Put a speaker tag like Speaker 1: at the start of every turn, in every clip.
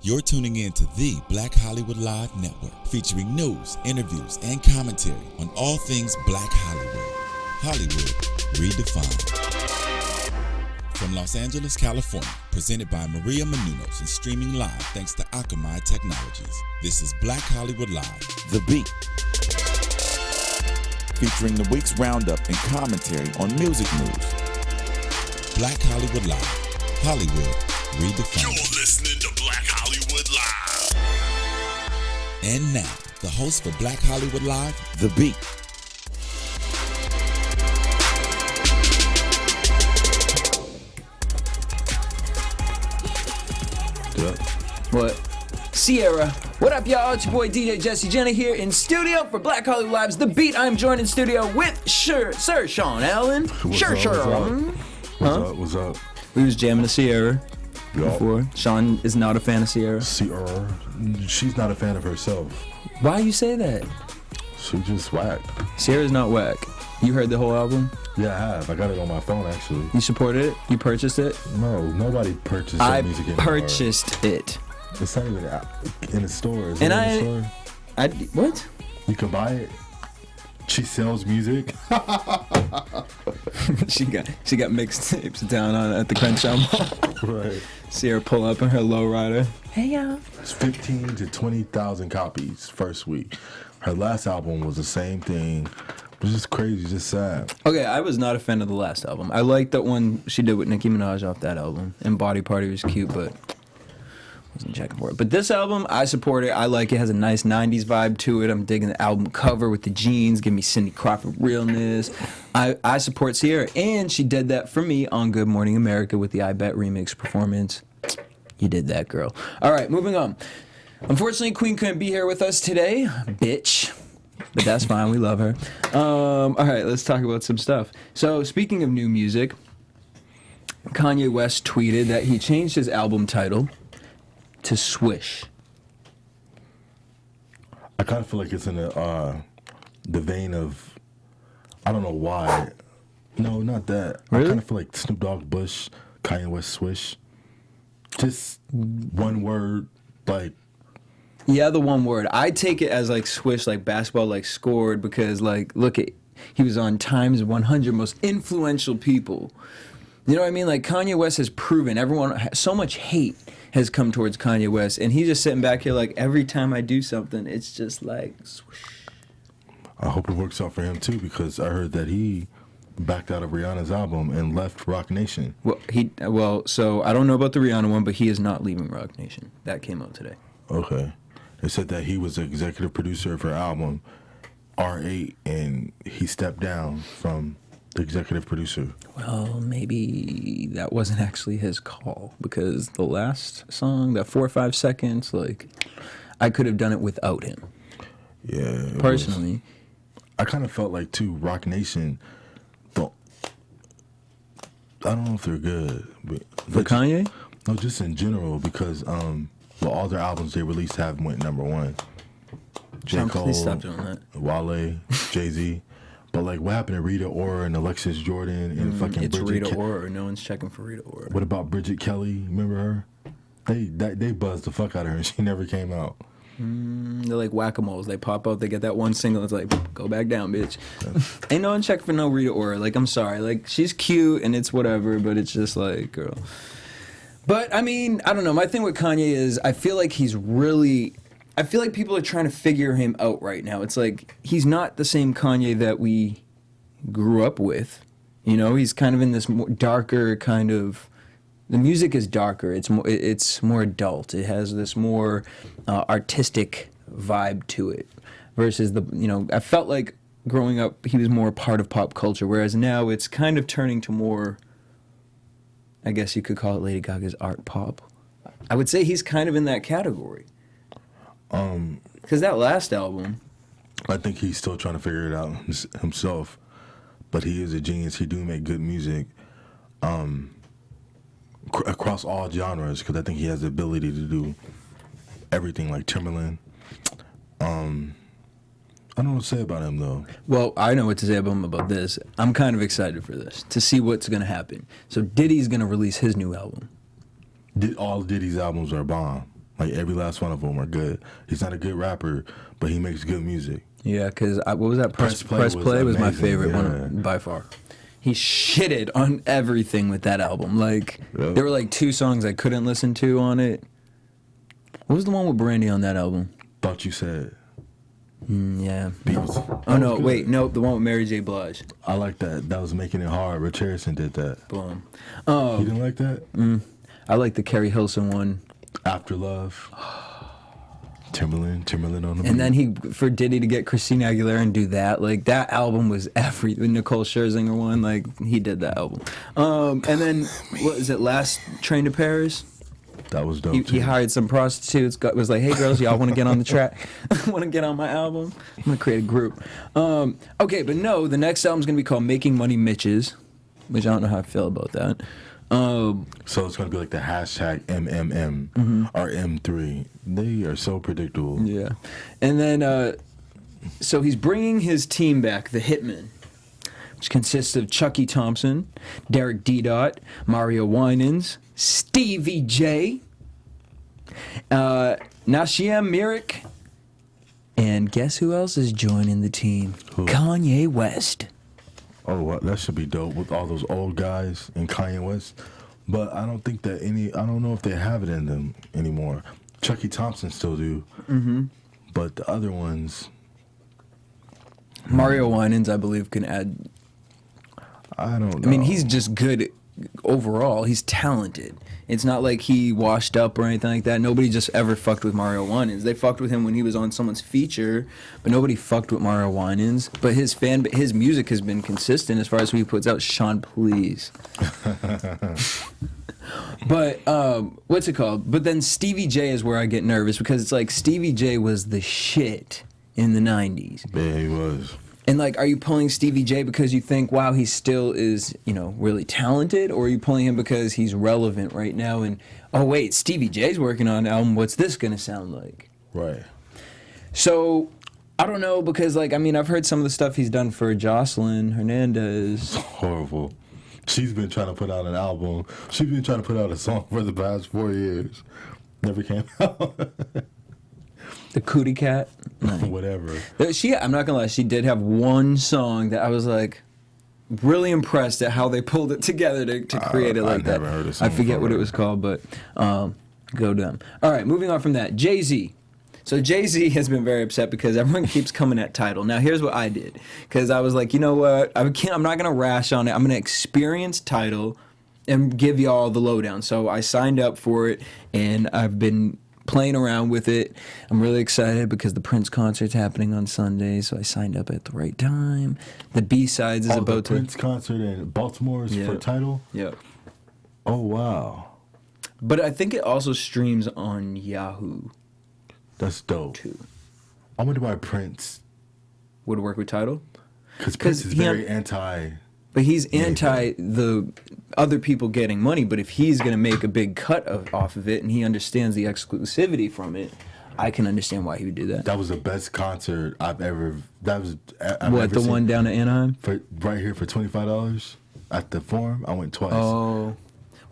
Speaker 1: You're tuning in to the Black Hollywood Live Network, featuring news, interviews, and commentary on all things Black Hollywood. Hollywood redefined. From Los Angeles, California, presented by Maria Menounos and streaming live thanks to Akamai Technologies. This is Black Hollywood Live, The Beat. Featuring the week's roundup and commentary on music news. Black Hollywood Live, Hollywood redefined.
Speaker 2: You're listening to Black Hollywood Live.
Speaker 1: And now, the host for Black Hollywood Live, The Beat.
Speaker 3: What? Ciara. What up, y'all? It's your boy DJ Jesse Jenna here in studio for Black Hollywood Live's The Beat. I'm joined in studio with Sir Sean Allen. Sean.
Speaker 4: What's up?
Speaker 3: We was jamming to Ciara before. Sean is not a fan of Ciara.
Speaker 4: Ciara, she's not a fan of herself.
Speaker 3: Why you say that?
Speaker 4: She just whacked.
Speaker 3: Ciara's not whack. You heard the whole album?
Speaker 4: Yeah, I have. I got it on my phone, actually.
Speaker 3: You supported it? You purchased it?
Speaker 4: No, nobody purchased that music anymore.
Speaker 3: I purchased it.
Speaker 4: It's not even out in the store. Is
Speaker 3: and
Speaker 4: it in the store?
Speaker 3: What?
Speaker 4: You can buy it. She sells music.
Speaker 3: she got mixtapes down on at the Crenshaw Mall.
Speaker 4: Right.
Speaker 3: Ciara pull up in her lowrider. Hey y'all.
Speaker 4: It's 15 to 20,000 copies first week. Her last album was the same thing. It was just crazy, just sad.
Speaker 3: Okay, I was not a fan of the last album. I liked that one she did with Nicki Minaj off that album. And Body Party was cute, but wasn't checking for it. But this album, I support it. I like it. It has a nice 90s vibe to it. I'm digging the album cover with the jeans. Give me Cindy Crawford realness. I support Ciara. And she did that for me on Good Morning America with the I Bet remix performance. You did that, girl. All right, moving on. Unfortunately, Queen couldn't be here with us today. Bitch. But that's fine. We love her. All right, let's talk about some stuff. So, speaking of new music, Kanye West tweeted that he changed his album title to Swish.
Speaker 4: I kind of feel like it's in the vein of, I don't know why. No, not that.
Speaker 3: Really?
Speaker 4: I kind of feel like Snoop Dogg, Bush, Kanye West, Swish. Just one word, like.
Speaker 3: Yeah, the one word. I take it as like swish, like basketball, like scored, because like, look at, he was on Time's 100 most influential people. You know what I mean? Like Kanye West has proven so much hate has come towards Kanye West, and he's just sitting back here like, every time I do something, it's just like swish.
Speaker 4: I hope it works out for him too, because I heard that he backed out of Rihanna's album and left Roc Nation.
Speaker 3: Well, so I don't know about the Rihanna one, but he is not leaving Roc Nation. That came out today.
Speaker 4: Okay. They said that he was the executive producer of her album, R8, and he stepped down from the executive producer.
Speaker 3: Well, maybe that wasn't actually his call, because the last song, that 4 or 5 seconds, like, I could have done it without him.
Speaker 4: Yeah.
Speaker 3: Personally.
Speaker 4: I kind of felt like, too, Roc Nation, I don't know if they're good. But
Speaker 3: For Kanye?
Speaker 4: No, just in general, because all their albums they released have went #1. J. Cole,
Speaker 3: please stop doing that.
Speaker 4: Wale, Jay-Z. But like, what happened to Rita Ora and Alexis Jordan and fucking
Speaker 3: it's
Speaker 4: Bridget?
Speaker 3: Rita Ora. No one's checking for Rita Ora.
Speaker 4: What about Bridget Kelly? Remember her? They buzzed the fuck out of her and she never came out.
Speaker 3: They're like whack-a-moles. They pop out, they get that one single, it's like, go back down, bitch. Ain't no one checking for no Rita Ora. Like, I'm sorry. Like, she's cute and it's whatever, but it's just like, girl. But, I mean, I don't know. My thing with Kanye is I feel like people are trying to figure him out right now. It's like he's not the same Kanye that we grew up with. You know, he's kind of in this more darker kind of. The music is darker. It's more adult. It has this more artistic vibe to it. Versus I felt like growing up he was more part of pop culture, whereas now it's kind of turning to more. I guess you could call it Lady Gaga's art pop. I would say he's kind of in that category. Because that last album,
Speaker 4: I think he's still trying to figure it out himself, but he is a genius. He do make good music across all genres, because I think he has the ability to do everything, like Timberland. I don't know what to say about him, though.
Speaker 3: Well, I know what to say about him about this. I'm kind of excited for this, to see what's going to happen. So Diddy's going to release his new album.
Speaker 4: All Diddy's albums are bomb. Like every last one of them are good. He's not a good rapper, but he makes good music.
Speaker 3: Yeah, because what was that? Press Play was my
Speaker 4: amazing,
Speaker 3: favorite
Speaker 4: yeah.
Speaker 3: one by far. He shitted on everything with that album. Like,
Speaker 4: Yep.
Speaker 3: there were like 2 songs I couldn't listen to on it. What was the one with Brandy on that album?
Speaker 4: Thought You Said.
Speaker 3: Yeah.
Speaker 4: Beats.
Speaker 3: Oh, no, wait. Nope, the one with Mary J. Blige.
Speaker 4: I like that. That was Making It Hard. Rich Harrison did that.
Speaker 3: Boom.
Speaker 4: You didn't like that?
Speaker 3: I like the Kerry Hilson one.
Speaker 4: After Love. Timberland on the beat.
Speaker 3: And then for Diddy to get Christina Aguilera and do that, like, that album was the Nicole Scherzinger one, like, he did that album. And then, what is it, Last Train to Paris?
Speaker 4: That was dope,
Speaker 3: He
Speaker 4: too.
Speaker 3: hired some prostitutes, was like, hey, girls, y'all want to get on the track? Want to get on my album? I'm going to create a group. Okay, but no, the next album's going to be called Making Money Mitches, which I don't know how I feel about that.
Speaker 4: So it's going to be like the hashtag MMM or M3. They are so predictable.
Speaker 3: Yeah. And then, so he's bringing his team back, the Hitmen, which consists of Chucky Thompson, Derek D. Mario Winans, Stevie J, Nasiem Myrick, and guess who else is joining the team?
Speaker 4: Who?
Speaker 3: Kanye West.
Speaker 4: Oh, well, that should be dope with all those old guys in Kanye West. But I don't think that I don't know if they have it in them anymore. Chucky Thompson still do. But the other ones,
Speaker 3: Mario Winans, I believe, can add.
Speaker 4: I don't know.
Speaker 3: I mean, he's just good overall. He's talented. It's not like he washed up or anything like that. Nobody just ever fucked with Mario Winans. They fucked with him when he was on someone's feature, but nobody fucked with Mario Winans. But his music has been consistent as far as who he puts out. Sean, please. But what's it called? But then Stevie J is where I get nervous because it's like Stevie J was the shit in the 90s.
Speaker 4: Yeah, he was.
Speaker 3: And, like, are you pulling Stevie J because you think, wow, he still is, really talented? Or are you pulling him because he's relevant right now? And, oh, wait, Stevie J's working on an album. What's this going to sound like?
Speaker 4: Right.
Speaker 3: So, I don't know because, like, I mean, I've heard some of the stuff he's done for Jocelyn Hernandez.
Speaker 4: Horrible. She's been trying to put out an album. She's been trying to put out a song for the past 4 years. Never came out.
Speaker 3: The Cootie Cat.
Speaker 4: Whatever.
Speaker 3: I'm not going to lie, she did have one song that I was, like, really impressed at how they pulled it together to create it like that.
Speaker 4: I never heard a song
Speaker 3: I forget what it
Speaker 4: her.
Speaker 3: was called, but go to them. All right, moving on from that. Jay-Z. So Jay-Z has been very upset because everyone keeps coming at Tidal. Now, here's what I did. Because I was like, you know what? I'm not going to rash on it. I'm going to experience Tidal and give y'all the lowdown. So I signed up for it, and I've been playing around with it. I'm really excited because the Prince concert's happening on Sunday, so I signed up at the right time. The B-Sides is about
Speaker 4: the Prince concert in Baltimore is for Tidal?
Speaker 3: Yep.
Speaker 4: Oh, wow.
Speaker 3: But I think it also streams on Yahoo.
Speaker 4: That's dope.
Speaker 3: Too.
Speaker 4: I wonder why Prince...
Speaker 3: Would work with Tidal?
Speaker 4: Because Prince is
Speaker 3: he
Speaker 4: very anti...
Speaker 3: But he's anti the other people getting money. But if he's going to make a big cut off of it and he understands the exclusivity from it, I can understand why he would do that.
Speaker 4: That was the best concert I've ever... I've
Speaker 3: What,
Speaker 4: ever
Speaker 3: the
Speaker 4: seen.
Speaker 3: one down at Anaheim?
Speaker 4: Right here for $25 at the Forum. I went twice.
Speaker 3: Oh.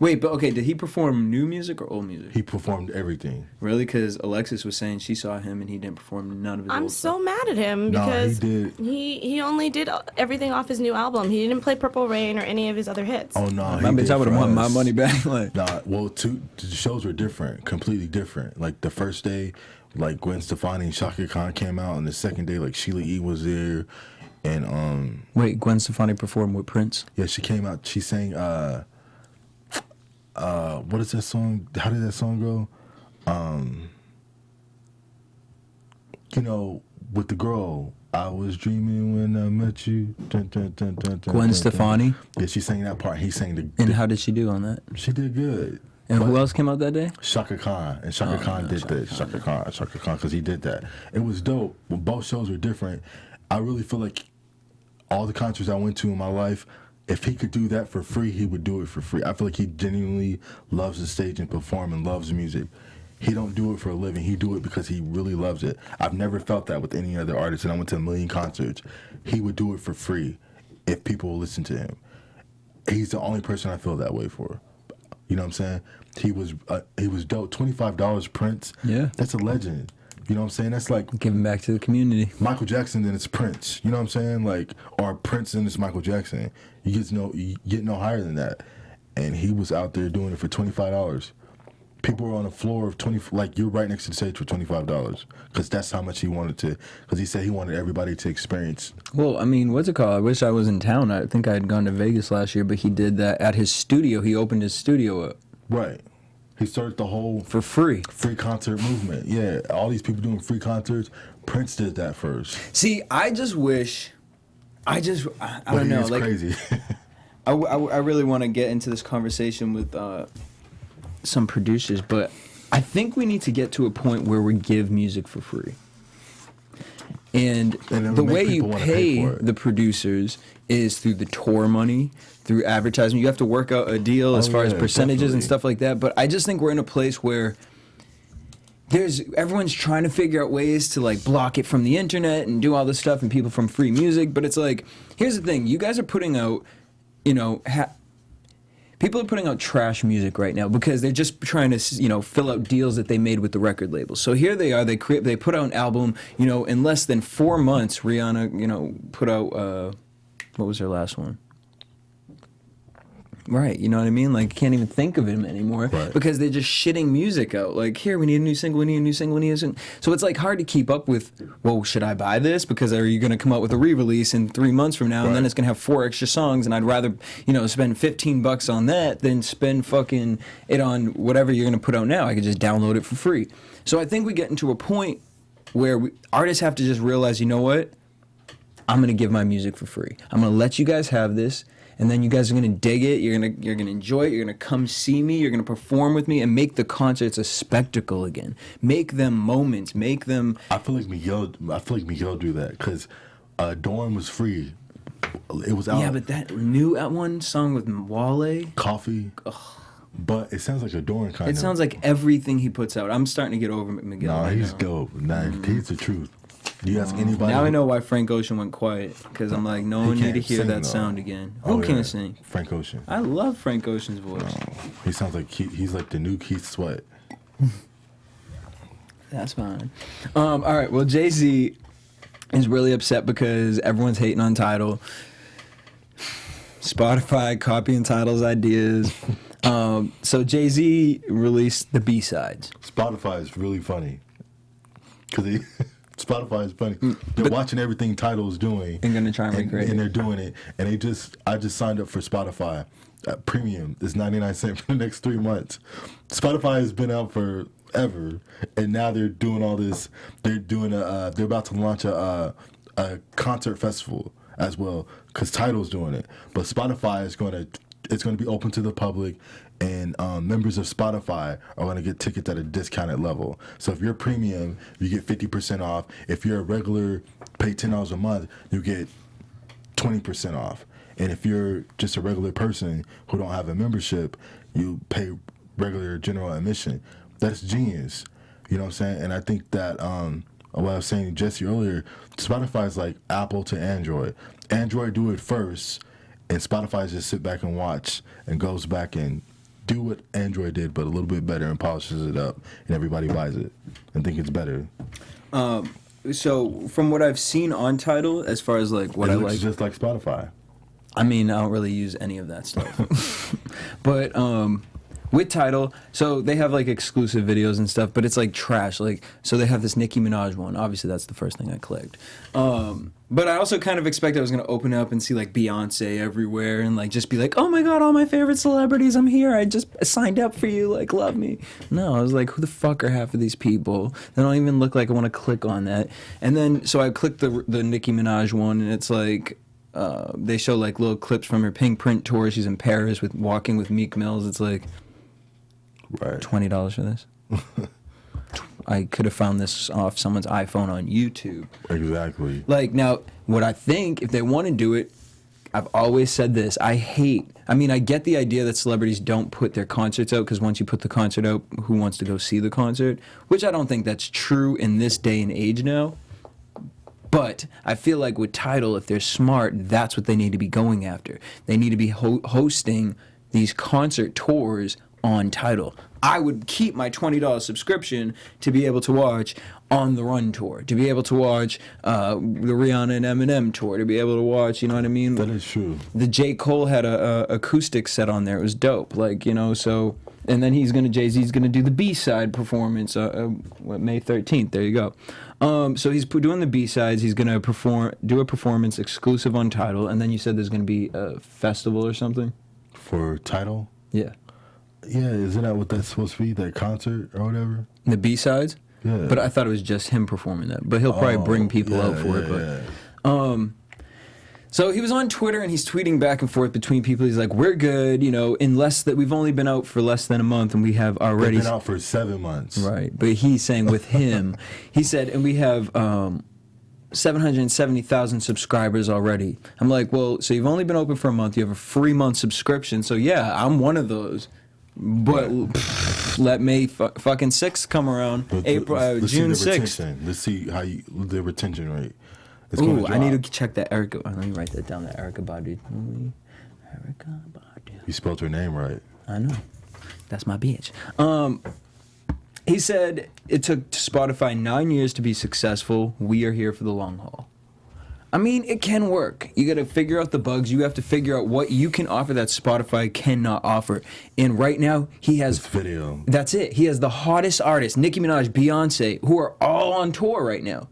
Speaker 3: Wait, but okay, did he perform new music or old music?
Speaker 4: He performed everything.
Speaker 3: Really? Because Alexis was saying she saw him and he didn't perform none of his
Speaker 5: I'm
Speaker 3: old
Speaker 5: so
Speaker 3: stuff.
Speaker 5: mad at him
Speaker 4: No,
Speaker 5: because
Speaker 4: he did.
Speaker 5: he only did everything off his new album. He didn't play Purple Rain or any of his other hits.
Speaker 4: Oh, no.
Speaker 3: I bitch, I would have won my money back. Like,
Speaker 4: Nah, well, the shows were different, completely different. Like, the first day, like, Gwen Stefani and Shaka Khan came out, and the second day, like, Sheila E. was there, and,
Speaker 3: wait, Gwen Stefani performed with Prince?
Speaker 4: yeah, she came out, she sang, what is that song? How did that song go? You know, with the girl, I was dreaming when I met you. Dun, dun, dun, dun, dun,
Speaker 3: Gwen
Speaker 4: dun,
Speaker 3: Stefani?
Speaker 4: Dun. Yeah, she sang that part. He sang the...
Speaker 3: And how did she do on that?
Speaker 4: She did good.
Speaker 3: And who
Speaker 4: But-
Speaker 3: else came out that day?
Speaker 4: Shaka Khan. And Shaka Khan did this. Shaka Khan, because he did that. It was dope. Well, both shows were different. I really feel like all the concerts I went to in my life, if he could do that for free, he would do it for free. I feel like he genuinely loves the stage and perform and loves music. He don't do it for a living. He do it because he really loves it. I've never felt that with any other artist, and I went to a million concerts. He would do it for free if people will listen to him. He's the only person I feel that way for. You know what I'm saying? He was dope. $25 Prince.
Speaker 3: Yeah.
Speaker 4: That's a legend. You know what I'm saying? That's like
Speaker 3: Giving back to the community.
Speaker 4: Michael Jackson, then it's Prince. You know what I'm saying? Like, or Prince, and it's Michael Jackson. You get no higher than that. And he was out there doing it for $25. People were on the floor of 20, like you're right next to the stage for $25, because that's how much he wanted to. Because he said he wanted everybody to experience.
Speaker 3: Well, I mean, what's it called? I wish I was in town. I think I had gone to Vegas last year, but he did that at his studio. He opened his studio up.
Speaker 4: Right. He started the whole
Speaker 3: For free.
Speaker 4: free concert movement. Yeah, all these people doing free concerts. Prince did that first.
Speaker 3: See, I just wish. I don't know.
Speaker 4: It's
Speaker 3: Like,
Speaker 4: crazy.
Speaker 3: I really want to get into this conversation with some producers, but I think we need to get to a point where we give music for free. And
Speaker 4: it'll
Speaker 3: the
Speaker 4: make
Speaker 3: way you
Speaker 4: people wanna pay
Speaker 3: pay
Speaker 4: for it.
Speaker 3: the producers is through the tour money, through advertisement. You have to work out a deal as far as
Speaker 4: yeah,
Speaker 3: percentages and
Speaker 4: definitely.
Speaker 3: stuff like that. But I just think we're in a place where everyone's trying to figure out ways to like block it from the internet and do all this stuff, and people from free music. But it's like, here's the thing: you guys are putting out, people are putting out trash music right now because they're just trying to, fill out deals that they made with the record labels. So here they are. They put out an album. In less than 4 months, Rihanna, put out what was her last one? Right, you know what I mean? Like, can't even think of him anymore
Speaker 4: Right.
Speaker 3: because they're just shitting music out. Like, here, we need a new single, we need a new single, we need a single. So it's like hard to keep up with, well, should I buy this? Because are you going to come out with a re-release in 3 months from now, and then
Speaker 4: Right.
Speaker 3: it's going to have 4 extra songs, and I'd rather, spend $15 on that than spend fucking it on whatever you're going to put out now. I could just download it for free. So I think we get into a point where artists have to just realize, you know what? I'm going to give my music for free. I'm going to let you guys have this. And then you guys are gonna dig it. You're gonna enjoy it. You're gonna come see me. You're gonna perform with me and make the concerts a spectacle again. Make them moments. Make them.
Speaker 4: I feel like Miguel do that because Dorm was free. It was out.
Speaker 3: Yeah, but that new one song with Wale.
Speaker 4: Coffee. But it sounds like a Dorm kind of.
Speaker 3: It sounds like everything he puts out. I'm starting to get over Miguel.
Speaker 4: Nah,
Speaker 3: right
Speaker 4: he's
Speaker 3: now.
Speaker 4: dope. Nah, he's the truth. You ask anybody.
Speaker 3: Now I know why Frank Ocean went quiet, because I'm like, no
Speaker 4: He
Speaker 3: one need to
Speaker 4: can't
Speaker 3: hear
Speaker 4: sing,
Speaker 3: that
Speaker 4: though.
Speaker 3: sound again.
Speaker 4: Oh,
Speaker 3: Who
Speaker 4: yeah.
Speaker 3: can't sing?
Speaker 4: Frank Ocean.
Speaker 3: I love Frank Ocean's voice.
Speaker 4: He sounds like he's like the new Keith Sweat.
Speaker 3: That's fine. All right. Well, Jay-Z is really upset because everyone's hating on Tidal. Spotify copying Tidal's ideas. So Jay-Z released the B-sides.
Speaker 4: Spotify is really funny because Spotify is funny. They're watching everything Tidal's doing
Speaker 3: And gonna try and recreate it.
Speaker 4: and they're doing it. And I just signed up for Spotify. Premium is 99 cents for the next 3 months. Spotify has been out forever, and now they're doing all this. They're doing they're about to launch a concert festival as well because Tidal's doing it. But Spotify is going to be open to the public, and members of Spotify are going to get tickets at a discounted level. So if you're premium, you get 50% off. If you're a regular, pay $10 a month, you get 20% off. And if you're just a regular person who don't have a membership, you pay regular general admission. That's genius. You know what I'm saying? And I think that what I was saying to Jesse earlier, Spotify is like Apple to Android. Android do it first, and Spotify just sit back and watch and goes back and do what Android did, but a little bit better and polishes it up, and everybody buys it and think it's better.
Speaker 3: So from what I've seen on Tidal, as far as like what
Speaker 4: it
Speaker 3: I
Speaker 4: looks
Speaker 3: like,
Speaker 4: just like Spotify.
Speaker 3: I mean, I don't really use any of that stuff. But with Tidal, so they have like exclusive videos and stuff, but it's like trash. Like, so they have this Nicki Minaj one. Obviously, that's the first thing I clicked. But I also kind of expected I was going to open up and see like Beyonce everywhere and like just be like, oh my God, all my favorite celebrities, I'm here. I just signed up for you. Like, love me. No, I was like, who the fuck are half of these people? They don't even look like I want to click on that. And then, so I clicked the Nicki Minaj one, and it's like, they show like little clips from her Pink Print tour. She's in Paris walking with Meek Mills. It's like,
Speaker 4: Right.
Speaker 3: $20 for this. I could have found this off someone's iPhone on YouTube.
Speaker 4: Exactly.
Speaker 3: Like, now, what I think, if they want to do it, I've always said this. I get the idea that celebrities don't put their concerts out because once you put the concert out, who wants to go see the concert? Which I don't think that's true in this day and age now. But I feel like with Tidal, if they're smart, that's what they need to be going after. They need to be hosting these concert tours on Tidal. I would keep my $20 subscription to be able to watch On the Run tour, to be able to watch the Rihanna and Eminem tour, to be able to watch, you know what I mean?
Speaker 4: That is true.
Speaker 3: The J. Cole had a acoustic set on there. It was dope. Like, you know, so... And then Jay-Z's gonna do the B-side performance, May 13th. There you go. So he's doing the B-sides. He's gonna do a performance exclusive on Tidal. And then you said there's gonna be a festival or something?
Speaker 4: For Tidal?
Speaker 3: Yeah.
Speaker 4: Yeah, isn't that what that's supposed to be? That concert or whatever?
Speaker 3: The B-sides?
Speaker 4: Yeah.
Speaker 3: But I thought it was just him performing that. But he'll probably bring people out for it. But so he was on Twitter and he's tweeting back and forth between people. He's like, "We're good, you know, we've only been out for less than a month and we have already
Speaker 4: They've been out for 7 months."
Speaker 3: Right. But he's saying with him, he said, and we have 770,000 subscribers already. I'm like, well, so you've only been open for a month. You have a free month subscription. So yeah, I'm one of those. But let May fucking 6th come around. June 6th.
Speaker 4: Let's see the retention rate.
Speaker 3: Ooh, I need to check that Erica. Let me write that down. That Erica Badu. Erica Badu.
Speaker 4: You spelled her name right.
Speaker 3: I know. That's my bitch. He said it took Spotify 9 years to be successful. We are here for the long haul. I mean, it can work. You got to figure out the bugs. You have to figure out what you can offer that Spotify cannot offer. And right now, he has
Speaker 4: video.
Speaker 3: That's it. He has the hottest artists, Nicki Minaj, Beyonce, who are all on tour right now.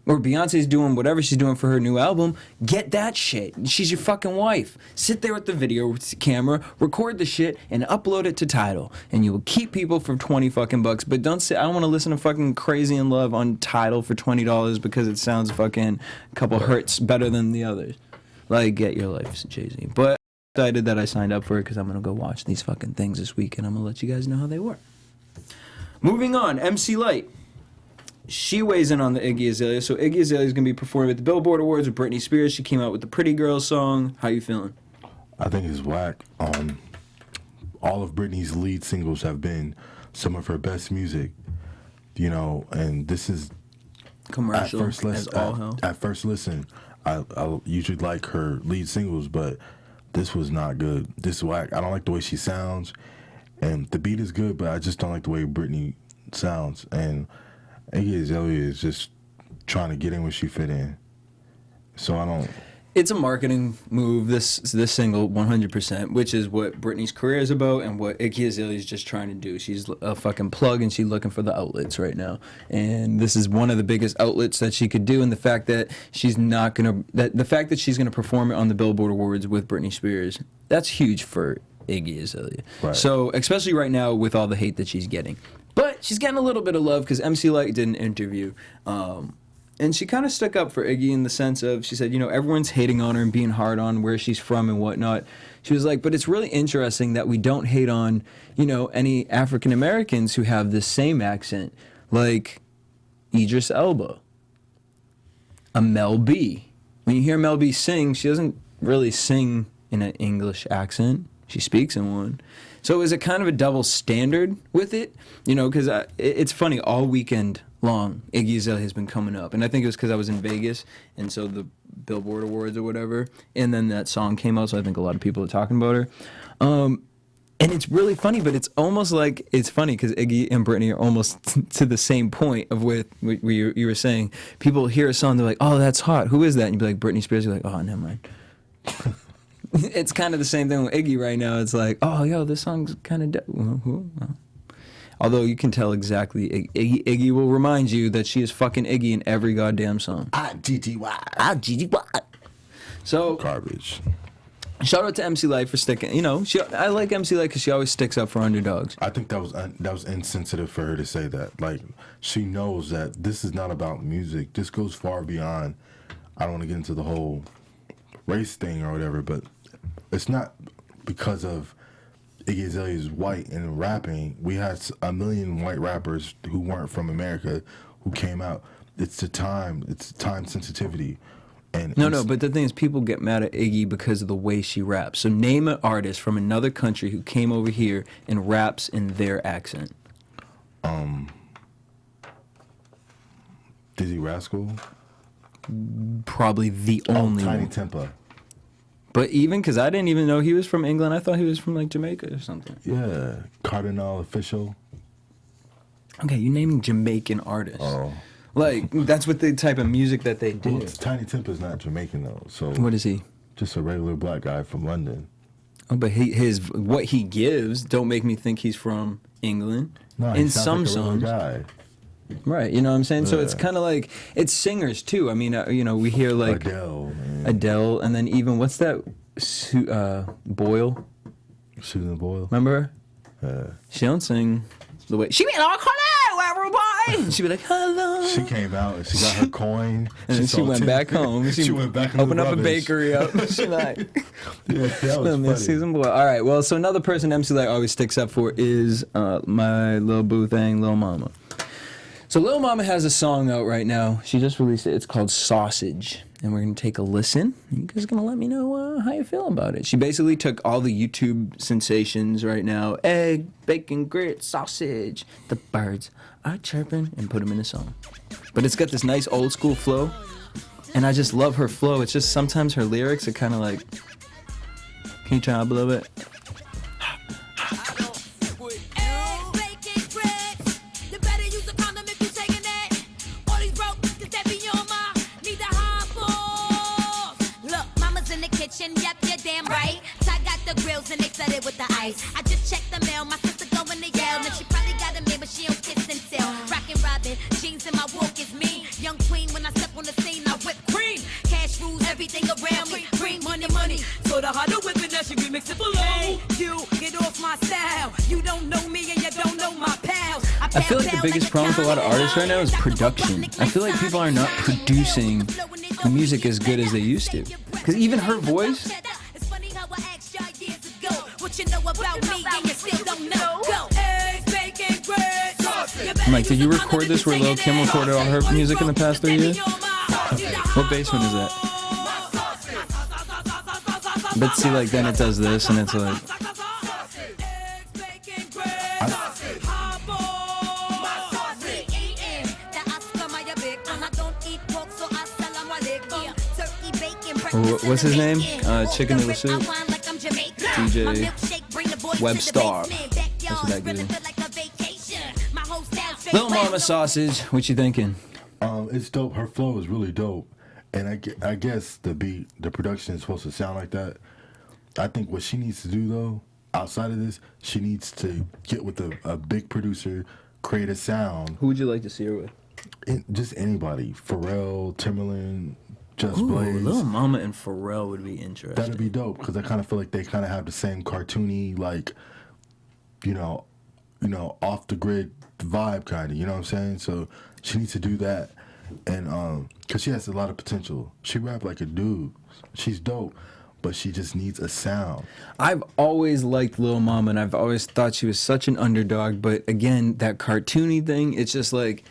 Speaker 3: Or Beyonce's doing whatever she's doing for her new album. Get that shit. She's your fucking wife. Sit there with the video camera, record the shit, and upload it to Tidal. And you will keep people for 20 fucking bucks. But don't say, I don't want to listen to fucking Crazy in Love on Tidal for $20 because it sounds fucking a couple hertz better than the others. Like, get your life, Jay-Z. But I did that. I signed up for it because I'm going to go watch these fucking things this week, and I'm going to let you guys know how they work. Moving on, MC Lyte. She weighs in on the Iggy Azalea. So Iggy Azalea is going to be performing at the Billboard Awards with Britney Spears. She came out with the Pretty Girls song. How you feeling?
Speaker 4: I think it's whack. All of Britney's lead singles have been some of her best music, you know, and this is
Speaker 3: commercial
Speaker 4: at first listen. I usually like her lead singles, but this was not good. This is whack. I don't like the way she sounds, and the beat is good, but I just don't like the way Britney sounds. And Iggy Azalea is just trying to get in where she fit in. So I don't...
Speaker 3: It's a marketing move, this single, 100%, which is what Britney's career is about and what Iggy Azalea is just trying to do. She's a fucking plug and she's looking for the outlets right now. And this is one of the biggest outlets that she could do. And the fact that she's not going to... The fact that she's going to perform it on the Billboard Awards with Britney Spears, that's huge for Iggy Azalea. Right. So, especially right now with all the hate that she's getting. But she's getting a little bit of love because MC Lyte did an interview. And she kind of stuck up for Iggy in the sense of, she said, you know, everyone's hating on her and being hard on where she's from and whatnot. She was like, but it's really interesting that we don't hate on, you know, any African Americans who have the same accent, like Idris Elba, a Mel B. When you hear Mel B sing, she doesn't really sing in an English accent. She speaks in one. So is it kind of a double standard with it? You know, because it's funny, all weekend long, Iggy Azalea has been coming up. And I think it was because I was in Vegas, and so the Billboard Awards or whatever, and then that song came out, so I think a lot of people are talking about her. And it's really funny, but it's almost like, it's funny because Iggy and Britney are almost to the same point of where you were saying, people hear a song, they're like, oh, that's hot. Who is that? And you'd be like, Britney Spears. You're like, oh, never mind. It's kind of the same thing with Iggy right now. It's like, oh, yo, this song's kind of dope. Although you can tell exactly, Iggy will remind you that she is fucking Iggy in every goddamn song.
Speaker 4: IGGY.
Speaker 3: So
Speaker 4: garbage.
Speaker 3: Shout out to MC Lyte for sticking. You know, I like MC Lyte because she always sticks up for underdogs.
Speaker 4: I think that was insensitive for her to say that. Like, she knows that this is not about music. This goes far beyond. I don't want to get into the whole race thing or whatever, but it's not because of Iggy Azalea's white and rapping. We had a million white rappers who weren't from America who came out. It's time sensitivity. And
Speaker 3: no, but the thing is, people get mad at Iggy because of the way she raps. So name an artist from another country who came over here and raps in their accent.
Speaker 4: Dizzy Rascal?
Speaker 3: Probably the only
Speaker 4: Tiny
Speaker 3: one.
Speaker 4: Tempa.
Speaker 3: But even because I didn't even know he was from England, I thought he was from like Jamaica or something.
Speaker 4: Yeah, Cardinal Official.
Speaker 3: Okay, you naming Jamaican artists.
Speaker 4: Oh.
Speaker 3: Like, that's what the type of music that they do.
Speaker 4: Well, Tiny Timpa's not Jamaican though, so
Speaker 3: What is he?
Speaker 4: just a regular black guy from London.
Speaker 3: Oh, but what he gives don't make me think he's from England.
Speaker 4: No,
Speaker 3: in
Speaker 4: he sounds
Speaker 3: some
Speaker 4: like a regular
Speaker 3: songs,
Speaker 4: guy.
Speaker 3: right? You know what I'm saying? So it's
Speaker 4: Yeah.
Speaker 3: kind of like it's singers too. I mean, we hear like Adele, and then even what's that? Boyle.
Speaker 4: Susan Boyle.
Speaker 3: Remember her?
Speaker 4: Yeah.
Speaker 3: She don't sing the way she be like, "Hello, everybody." She be like, "Hello."
Speaker 4: She came out and she got her coin.
Speaker 3: And then she
Speaker 4: sold
Speaker 3: went
Speaker 4: 10
Speaker 3: back home.
Speaker 4: She went back and
Speaker 3: opened up a bakery up. She like,
Speaker 4: Yeah, that was funny.
Speaker 3: Susan Boyle. All right, well, so another person MC Lyte always sticks up for is my little boo thing, Lil Mama. So Lil Mama has a song out right now. She just released it. It's called Sausage. And we're going to take a listen. You guys are going to let me know how you feel about it. She basically took all the YouTube sensations right now. Egg, bacon, grits, sausage. The birds are chirping and put them in a song. But it's got this nice old school flow. And I just love her flow. It's just sometimes her lyrics are kind of like... Can you turn up a little bit?
Speaker 6: Yep, you're damn right. So I got the grills and they flooded with the ice. I just checked the mail, my sister going to yell. Now she probably got a man, but she don't kiss and tell. Rockin' Robin, jeans in my walk is mean. Young queen, when I step on the scene, I whip cream. Cash rules everything around me. Bring money, money. So the harder whipping that she remix it below. Hey, you get off my style. You don't know me and you don't know my pals.
Speaker 3: I feel like the biggest problem with a lot of artists right now is production. I feel like people are not producing the music as good as they used to. Because even her voice... I'm like, did you record this where Lil Kim recorded all her music in the past 3 years? What basement is that? But see, like, then it does this, and it's like... What's his name? Chicken Noodle Soup? DJ Webstar. That's what that gives me. Lil Mama Sausage, what you thinking?
Speaker 4: It's dope. Her flow is really dope. And I guess the beat, the production is supposed to sound like that. I think what she needs to do, though, outside of this, she needs to get with a big producer, create a sound.
Speaker 3: Who would you like to see her with?
Speaker 4: Just anybody. Pharrell, Timberland, Just
Speaker 3: Ooh,
Speaker 4: Blaze.
Speaker 3: Lil Mama and Pharrell would be interesting.
Speaker 4: That'd be dope, because I kind of feel like they kind of have the same cartoony, like, you know, off the grid vibe, kind of. You know what I'm saying? So she needs to do that, and because she has a lot of potential. She rap like a dude. She's dope, but she just needs a sound.
Speaker 3: I've always liked Lil Mama, and I've always thought she was such an underdog. But again, that cartoony thing, it's just like.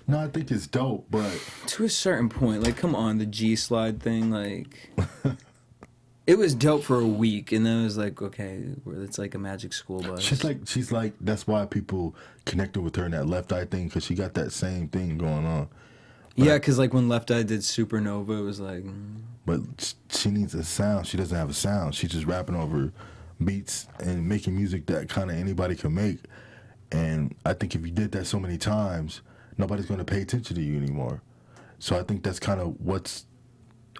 Speaker 4: No, I think it's dope, but
Speaker 3: to a certain point, like, come on, the G slide thing, like, it was dope for a week, and then it was like, okay, it's like a Magic School Bus.
Speaker 4: She's like, that's why people connected with her in that Left Eye thing, because she got that same thing going on. But
Speaker 3: yeah, because like when Left Eye did Supernova, it was like.
Speaker 4: But she needs a sound. She doesn't have a sound. She's just rapping over beats and making music that kind of anybody can make. And I think if you did that so many times, nobody's going to pay attention to you anymore. So I think that's kind of what's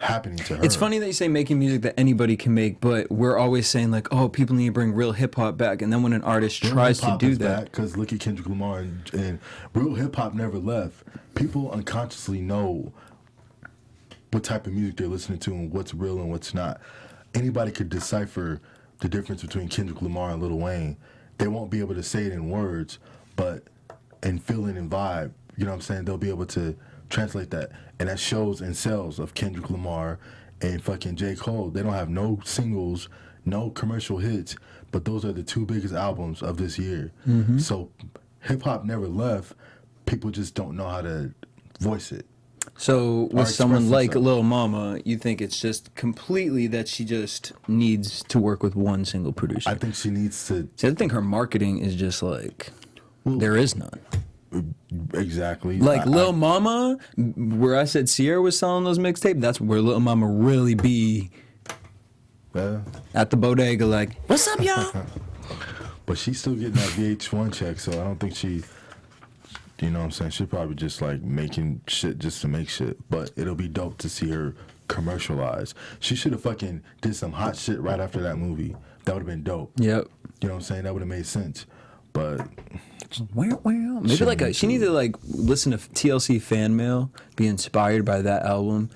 Speaker 4: happening to her.
Speaker 3: It's funny that you say making music that anybody can make, but we're always saying like, oh, people need to bring real hip hop back. And then when an artist tries to do that,
Speaker 4: because look at Kendrick Lamar and real hip hop never left. People unconsciously know what type of music they're listening to and what's real and what's not. Anybody could decipher the difference between Kendrick Lamar and Lil Wayne. They won't be able to say it in words, but in feeling and vibe. You know what I'm saying? They'll be able to translate that. And that shows in sales of Kendrick Lamar and fucking J. Cole. They don't have no singles, no commercial hits, but those are the two biggest albums of this year. Mm-hmm. So hip-hop never left. People just don't know how to voice it.
Speaker 3: So with someone like Lil Mama, you think it's just completely that she just needs to work with one single producer?
Speaker 4: I think she needs to.
Speaker 3: See, I think her marketing is just like, there is none.
Speaker 4: Exactly.
Speaker 3: Like Lil Mama, where I said Ciara was selling those mixtapes, that's where Lil Mama really be
Speaker 4: Yeah.
Speaker 3: At the bodega, like, what's up, y'all?
Speaker 4: But she's still getting that VH1 check, so I don't think she, you know what I'm saying? She's probably just like making shit just to make shit. But it'll be dope to see her commercialized. She should have fucking did some hot shit right after that movie. That would have been dope.
Speaker 3: Yep.
Speaker 4: You know what I'm saying? That would have made sense. But
Speaker 3: maybe like she needs to like listen to TLC fan mail, be inspired by that album,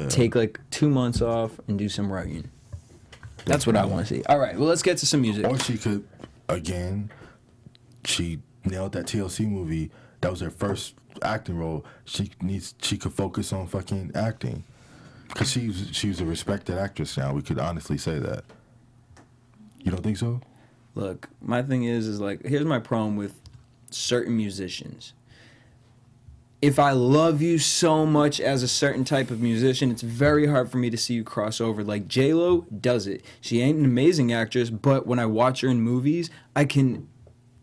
Speaker 3: take like 2 months off and do some writing. That's what I want to see. All right, well, let's get to some music.
Speaker 4: Or she could, again, she nailed that TLC movie. That was her first acting role. She could focus on fucking acting. Because she was a respected actress now. We could honestly say that. You don't think so?
Speaker 3: Look, my thing is like, here's my problem with certain musicians. If I love you so much as a certain type of musician, it's very hard for me to see you cross over. Like J-Lo does it. She ain't an amazing actress, but when I watch her in movies, I can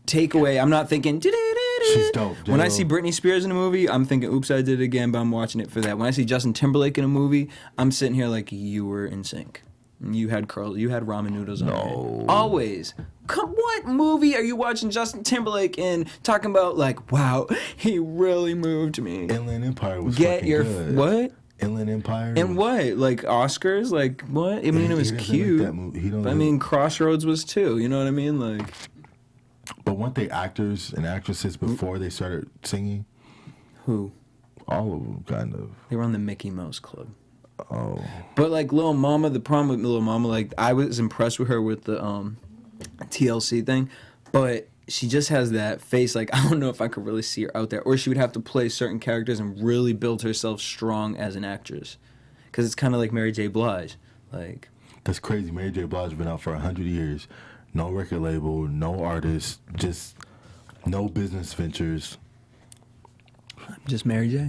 Speaker 3: take away. I'm not thinking.
Speaker 4: She's dope. J-Lo.
Speaker 3: When I see Britney Spears in a movie, I'm thinking, oops, I did it again, but I'm watching it for that. When I see Justin Timberlake in a movie, I'm sitting here like, you were in sync. You had curls. You had ramen noodles on your head. Always. What movie are you watching Justin Timberlake in talking about like, wow, he really moved me?
Speaker 4: Inland Empire was fucking good.
Speaker 3: What?
Speaker 4: Inland Empire.
Speaker 3: And what? Like Oscars? Like what? I mean, it was cute.
Speaker 4: Like that movie.
Speaker 3: But I mean, Crossroads was too. You know what I mean? Like.
Speaker 4: But weren't they actors and actresses before they started singing?
Speaker 3: Who?
Speaker 4: All of them, kind of.
Speaker 3: They were on the Mickey Mouse Club.
Speaker 4: Oh.
Speaker 3: But like Lil Mama, the problem with Lil Mama, like I was impressed with her with the TLC thing, but she just has that face. Like I don't know if I could really see her out there, or she would have to play certain characters and really build herself strong as an actress, because it's kind of like Mary J. Blige. Like
Speaker 4: that's crazy. Mary J. Blige has been out for 100 years, no record label, no artist, just no business ventures.
Speaker 3: Just Mary J.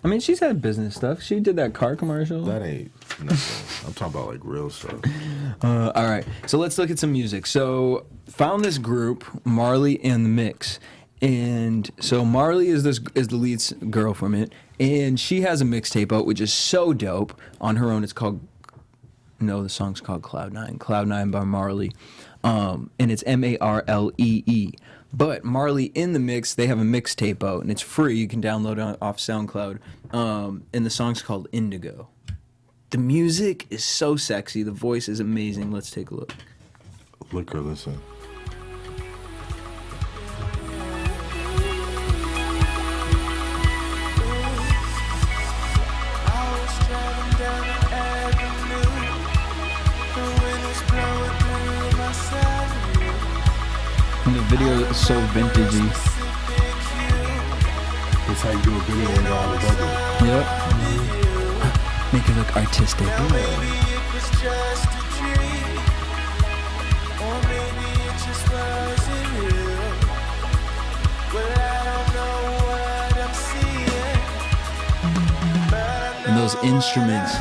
Speaker 3: I mean, she's had business stuff. She did that car commercial.
Speaker 4: That ain't nothing. I'm talking about like real stuff.
Speaker 3: All right, so let's look at some music. So found this group, Marley and the Mixx, and so Marley is the lead girl from it, and she has a mixtape out which is so dope. On her own, it's called the song's called Cloud 9 by Marley, and it's Marlee. But Marley in the Mixx, they have a mixtape out, and it's free. You can download it off SoundCloud. And the song's called Indigo. The music is so sexy. The voice is amazing. Let's take a look.
Speaker 4: Look or listen.
Speaker 3: And the video is so vintagey.
Speaker 4: That's how you do a video when you're on the bubble.
Speaker 3: Yep. Make it look artistic. And those instruments.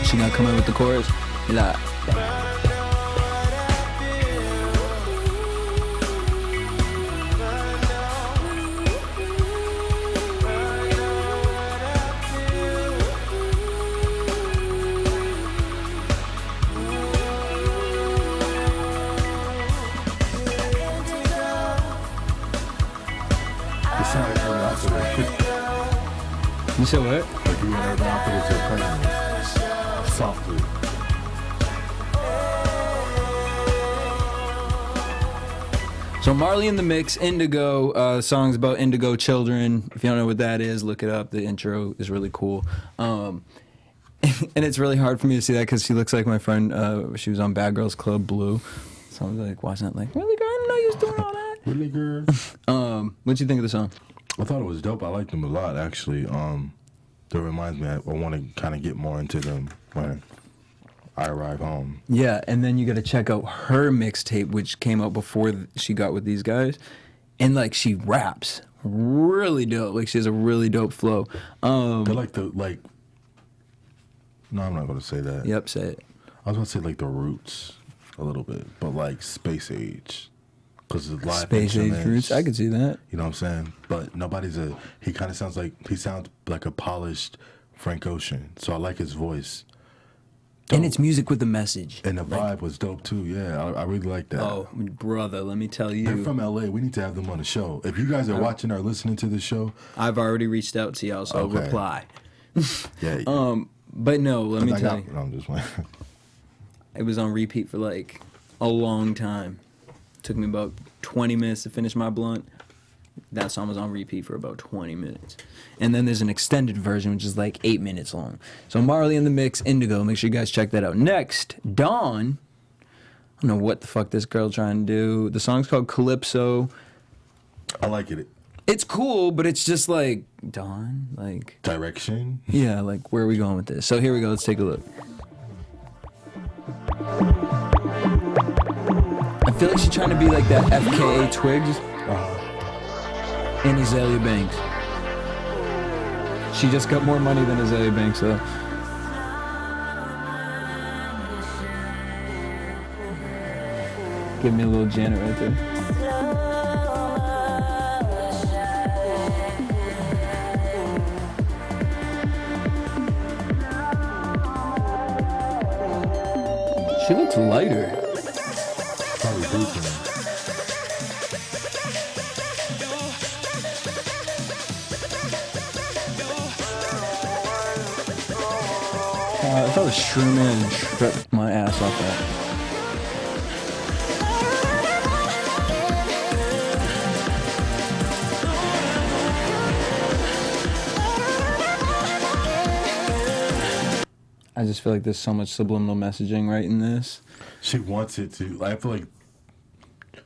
Speaker 3: She gonna come in with the chorus. Like, you said what?
Speaker 4: Like you were Urban Outfitters to President. Softly.
Speaker 3: So Marley and the Mixx, Indigo, songs about indigo children. If you don't know what that is, look it up. The intro is really cool. And it's really hard for me to see that because she looks like my friend. She was on Bad Girls Club Blue. So I was like watching that like, really girl, I didn't know you was doing all that.
Speaker 4: Really girl.
Speaker 3: What'd you think of the song?
Speaker 4: I thought it was dope. I liked them a lot actually. That reminds me, I want to kind of get more into them when I arrive home.
Speaker 3: Yeah, and then you got to check out her mixtape, which came out before she got with these guys, and like she raps really dope. Like she has a really dope flow.
Speaker 4: They're like No, I'm not gonna say that.
Speaker 3: Yep, say it.
Speaker 4: I was gonna say like the Roots. a little bit, but like space age. Because of live
Speaker 3: Space age
Speaker 4: instruments.
Speaker 3: roots. I could see that.
Speaker 4: You know what I'm saying? But he kind of sounds like a polished Frank Ocean. So I like his voice. Dope.
Speaker 3: And it's music with a message.
Speaker 4: And the vibe was dope too. Yeah, I really like that.
Speaker 3: Oh, brother, let me tell you.
Speaker 4: They're from LA. We need to have them on the show. If you guys are watching or listening to this show,
Speaker 3: I've already reached out to y'all, so
Speaker 4: Okay.
Speaker 3: reply.
Speaker 4: yeah.
Speaker 3: But no, let me tell you.
Speaker 4: No, I'm just playing.
Speaker 3: It was on repeat for like a long time. Took me about 20 minutes to finish my blunt. That song was on repeat for about 20 minutes. And then there's an extended version, which is like 8 minutes long. So Marley and the Mixx, Indigo. Make sure you guys check that out. Next, Dawn. I don't know what the fuck this girl trying to do. The song's called Calupso.
Speaker 4: I like it.
Speaker 3: It's cool, but it's just like, Dawn? Like...
Speaker 4: Direction?
Speaker 3: Yeah, like, where are we going with this? So here we go. Let's take a look. I feel like she's trying to be like that FKA Twigs and Azalea Banks. She just got more money than Azalea Banks, though. Give me a little Janet right there. She looks lighter.
Speaker 4: Probably boosting.
Speaker 3: If I was Shroom and stripped my ass off that. I just feel like there's so much subliminal messaging right in this.
Speaker 4: She wants it to. I feel like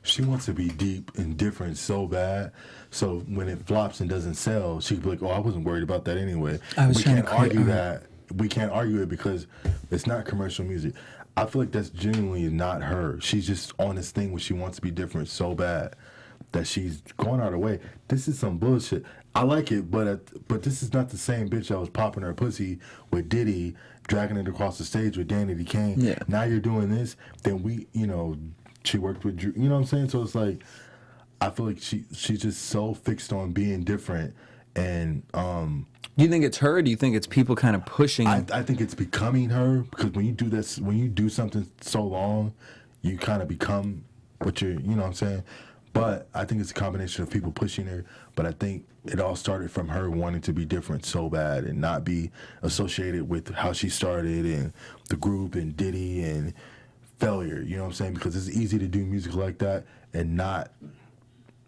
Speaker 4: she wants to be deep and different so bad. So when it flops and doesn't sell, she could be like, "Oh, I wasn't worried about that anyway." We can't argue that. We can't argue it because it's not commercial music. I feel like that's genuinely not her. She's just on this thing where she wants to be different so bad that she's going out of her way. This is some bullshit. I like it, but this is not the same bitch that was popping her pussy with Diddy, dragging it across the stage with Danny Kane.
Speaker 3: Yeah.
Speaker 4: Now you're doing this, then she worked with Drew. You know what I'm saying? So it's like, I feel like she's just so fixed on being different. And
Speaker 3: Do you think it's her? Or do you think it's people kind of pushing?
Speaker 4: I think it's becoming her, because when you do this, when you do something so long, you kind of become what you're. You know what I'm saying? But I think it's a combination of people pushing her. But I think it all started from her wanting to be different so bad and not be associated with how she started and the group and Diddy and failure. You know what I'm saying? Because it's easy to do music like that and not.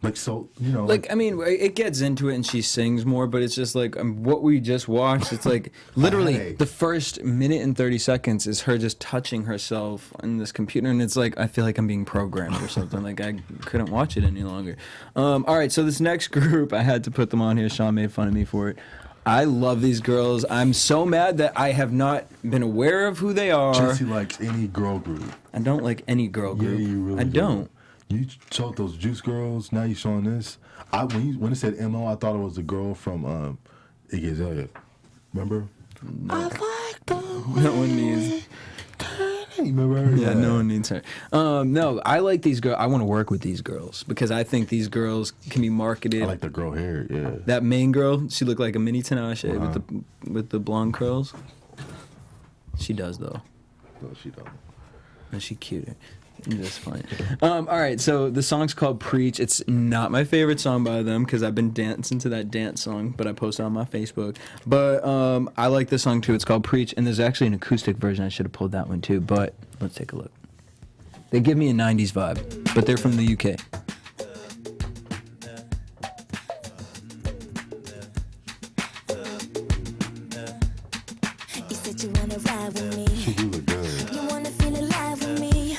Speaker 4: Like, so, you know.
Speaker 3: Like, I mean, it gets into it and she sings more, but it's just like what we just watched. It's like literally the first minute and 30 seconds is her just touching herself on this computer. And it's like, I feel like I'm being programmed or something. Like, I couldn't watch it any longer. All right, so this next group, I had to put them on here. Sean made fun of me for it. I love these girls. I'm so mad that I have not been aware of who they are.
Speaker 4: Jesse likes any girl group.
Speaker 3: I don't like any girl group.
Speaker 4: Yeah, you really
Speaker 3: I don't.
Speaker 4: You showed those Juice Girls. Now you showing this. When it said M.O, I thought it was the girl from Iggy Azalea. Remember?
Speaker 3: No.
Speaker 4: I like the
Speaker 3: No one needs.
Speaker 4: You remember her?
Speaker 3: Yeah, no one needs her. No, I like these girls. I want to work with these girls because I think these girls can be marketed.
Speaker 4: I like the girl hair. Yeah.
Speaker 3: That main girl, she looked like a mini Tinashe with the blonde curls. She does though.
Speaker 4: No, she don't.
Speaker 3: And she cuter. That's fine. All right, so the song's called Preach. It's not my favorite song by them because I've been dancing to that dance song, but I posted on my Facebook. But I like this song too. It's called Preach, and there's actually an acoustic version. I should have pulled that one too, but let's take a look. They give me a 90s vibe, but they're from the UK.
Speaker 6: You said you wanna ride with me.
Speaker 4: She do look good.
Speaker 6: You wanna feel alive with me,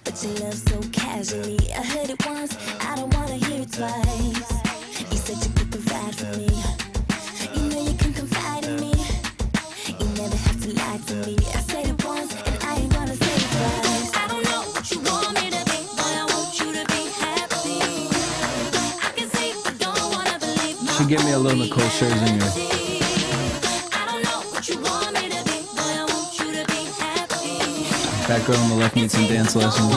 Speaker 6: but you love so casually. I heard it once, I don't wanna hear it twice. You said you could provide for me. You know you can confide in me. You never have to lie to me. I said it once, and I ain't gonna say it twice. I don't know what you want me to be, but I want you to be happy. I can see, but don't wanna believe.
Speaker 3: She gave me a little Nicole Scherzinger. That girl on the left needs some dance lessons.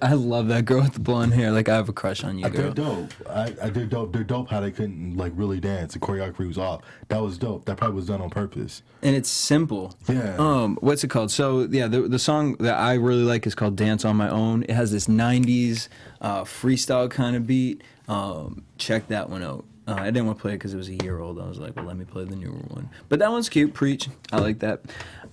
Speaker 3: I love that girl with the blonde hair. Like, I have a crush on you, girl.
Speaker 4: They're dope. They're dope. They're dope how they couldn't like really dance. The choreography was off. That was dope. That probably was done on purpose.
Speaker 3: And it's simple.
Speaker 4: Yeah.
Speaker 3: What's it called? So yeah, the song that I really like is called "Dance on My Own." It has this '90s freestyle kind of beat. Check that one out. I didn't want to play it because it was a year old. I was like, well, let me play the newer one. But that one's cute. Preach. I like that.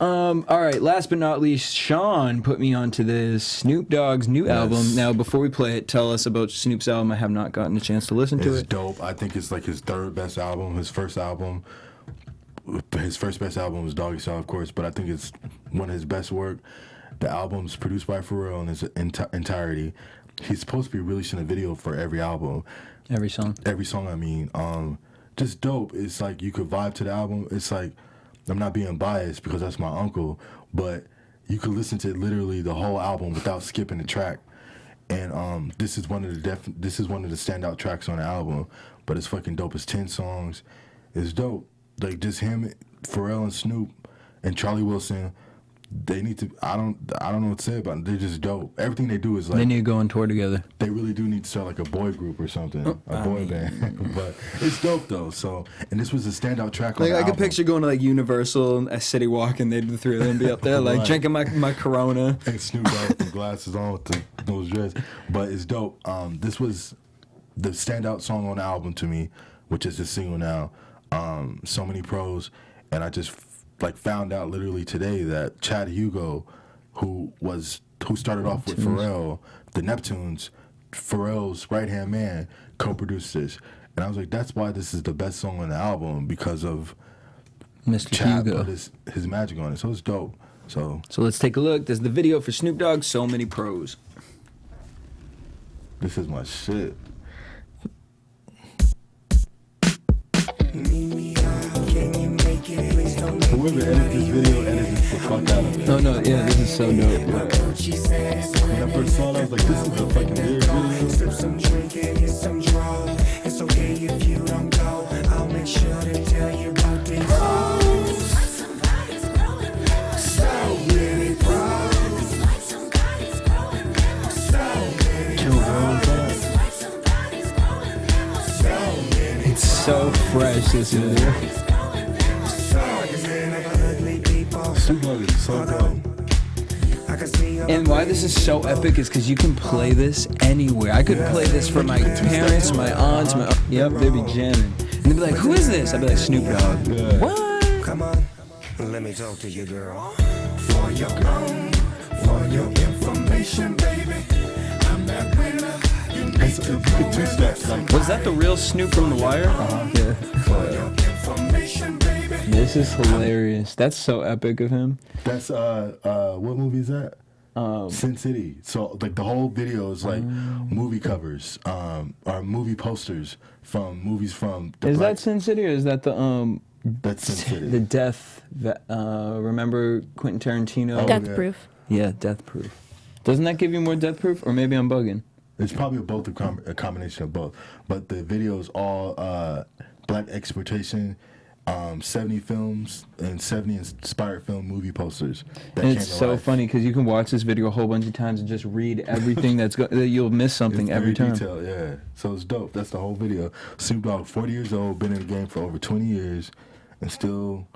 Speaker 3: All right. Last but not least, Sean put me onto this Snoop Dogg's new album. Now, before we play it, tell us about Snoop's album. I have not gotten a chance to listen to it.
Speaker 4: It's dope. I think it's like his third best album. His first best album was Doggy Style, of course, but I think it's one of his best work. The album's produced by Pharrell in its entirety. He's supposed to be releasing a video for every album.
Speaker 3: Every song,
Speaker 4: I mean. Just dope. It's like you could vibe to the album. It's like, I'm not being biased because that's my uncle, but you could listen to literally the whole album without skipping a track. And this is one of the standout tracks on the album. But it's fucking dope. It's 10 songs. It's dope. Like, just him, Pharrell and Snoop and Charlie Wilson. They need to. I don't know what to say about them. They're just dope. Everything they do is like.
Speaker 3: They need to go on tour together.
Speaker 4: They really do need to start like a boy group or something, a boy band. But it's dope though. So, and this was a standout track.
Speaker 3: Like,
Speaker 4: on the
Speaker 3: I could
Speaker 4: album.
Speaker 3: picture going to like Universal, a city walk, and they'd the three of them be up there like
Speaker 4: Right.
Speaker 3: drinking my Corona.
Speaker 4: And Snoop Dogg with the glasses on with those dreads. But it's dope. This was the standout song on the album to me, which is the single now. So many pros, and I just found out literally today that Chad Hugo, who started off with Pharrell, the Neptunes, Pharrell's right-hand man, co-produced this. And I was like, that's why this is the best song on the album, because of
Speaker 3: Mr.
Speaker 4: Chad
Speaker 3: Hugo.
Speaker 4: put his magic on it. So it's dope. So
Speaker 3: let's take a look. There's the video for Snoop Dogg, So Many Pros.
Speaker 4: this is my shit. Whoever edited this video edited the fuck out of it.
Speaker 3: No, yeah, this is so dope.
Speaker 4: When I first saw it, I was like, this is a fucking weird video.
Speaker 7: Sip some drink and hit some draw. It's okay if you don't go. I'll make sure to tell you about these pros. So many pros.
Speaker 3: It's so fresh, this video.
Speaker 4: Snoop Dogg is so dope.
Speaker 3: And why this is so epic is because you can play this anywhere. I could play this for my parents, my aunts, yep, they'd be jamming. And they'd be like, who is this? I'd be like, Snoop Dogg.
Speaker 4: Yeah.
Speaker 3: What?
Speaker 7: Come on, let me talk to you, girl. For your own, for your information, baby. I'm that winner. You need to go
Speaker 4: Two steps. Like,
Speaker 3: Was that the real Snoop from The Wire? Yeah.
Speaker 7: for your information, baby.
Speaker 3: This is hilarious. That's so epic of him.
Speaker 4: that's what movie is that? Sin City. So like the whole video is like movie covers, or movie posters from movies from.
Speaker 3: Is that Sin City or is that the
Speaker 4: That's Sin City.
Speaker 3: the death? Remember Quentin Tarantino?
Speaker 5: Death
Speaker 4: yeah.
Speaker 5: Proof.
Speaker 3: Yeah, Death Proof. Doesn't that give you more Death Proof, or maybe I'm bugging?
Speaker 4: It's probably both a combination of both. But the video is all black exploitation, 70 films and 70 inspired film movie posters. That
Speaker 3: And
Speaker 4: came
Speaker 3: it's
Speaker 4: to
Speaker 3: so
Speaker 4: life.
Speaker 3: funny because you can watch this video a whole bunch of times and just read everything that you'll miss something
Speaker 4: It's
Speaker 3: every
Speaker 4: very
Speaker 3: time.
Speaker 4: detailed, yeah. So it's dope. That's the whole video. Snoop Dogg, 40 years old, been in the game for over 20 years, and still.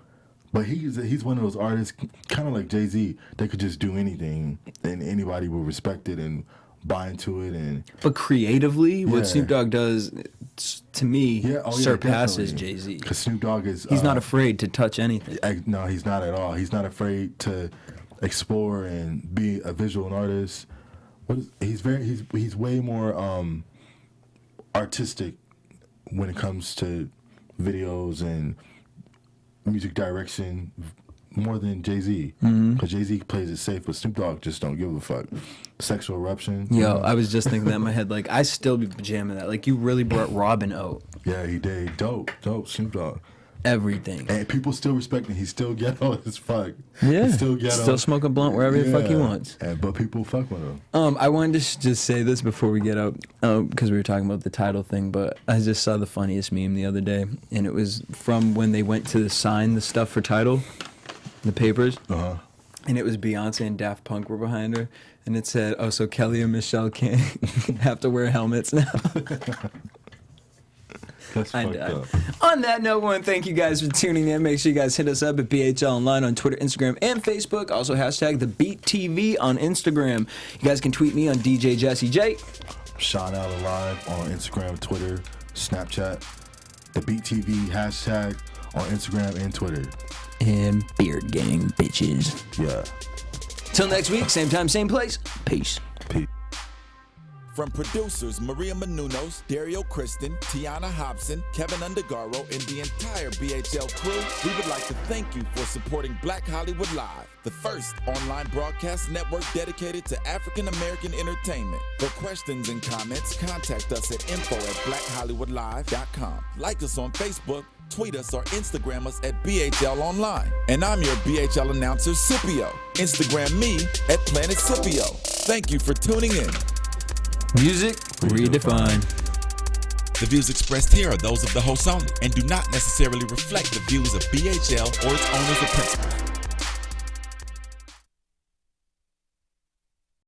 Speaker 4: But he's one of those artists, kind of like Jay-Z. They could just do anything, and anybody will respect it and buy into it. And
Speaker 3: But creatively,
Speaker 4: Yeah.
Speaker 3: what Snoop Dogg does, to me, surpasses
Speaker 4: definitely.
Speaker 3: Jay-Z.
Speaker 4: Because Snoop Dogg is
Speaker 3: He's not afraid to touch anything.
Speaker 4: No, he's not at all. He's not afraid to explore and be a visual artist. He's way more artistic when it comes to videos and music direction more than Jay-Z. Because Jay-Z plays it safe, but Snoop Dogg just don't give a fuck. Sexual eruption.
Speaker 3: Yo, I was just thinking that in my head. Like, I still be jamming that. Like, you really brought Robin out.
Speaker 4: Yeah, he did. Dope, Snoop Dogg.
Speaker 3: Everything.
Speaker 4: And people still respect him. He's still ghetto as fuck.
Speaker 3: Yeah.
Speaker 4: He's still ghetto.
Speaker 3: Still smoke a blunt wherever the fuck he wants.
Speaker 4: But people fuck with him.
Speaker 3: I wanted to just say this before we get out, because we were talking about the Tidal thing, but I just saw the funniest meme the other day, and it was from when they went to sign the stuff for Tidal, the papers, and it was Beyonce and Daft Punk were behind her, and it said, oh, so Kelly and Michelle can't have to wear helmets now.
Speaker 4: That's fucked up.
Speaker 3: On that note, I want to thank you guys for tuning in. Make sure you guys hit us up at BHL Online on Twitter, Instagram, and Facebook. Also, hashtag the Beat TV on Instagram. You guys can tweet me on DJ Jesse J.
Speaker 4: Sean Out Alive on Instagram, Twitter, Snapchat. The Beat TV hashtag on Instagram and Twitter.
Speaker 3: And Beard Gang, bitches.
Speaker 4: Yeah.
Speaker 3: Till next week, same time, same place. Peace.
Speaker 4: Peace.
Speaker 1: From producers Maria Menounos, Dario Kristen, Tiana Hobson, Kevin Undergaro, and the entire BHL crew, we would like to thank you for supporting Black Hollywood Live, the first online broadcast network dedicated to African American entertainment. For questions and comments, contact us at info@blackhollywoodlive.com. Like us on Facebook, tweet us or Instagram us at BHL Online. And I'm your BHL announcer, Scipio. Instagram me at Planet Scipio. Thank you for tuning in.
Speaker 3: Music redefined.
Speaker 1: The views expressed here are those of the host only and do not necessarily reflect the views of BHL or its owners or principals.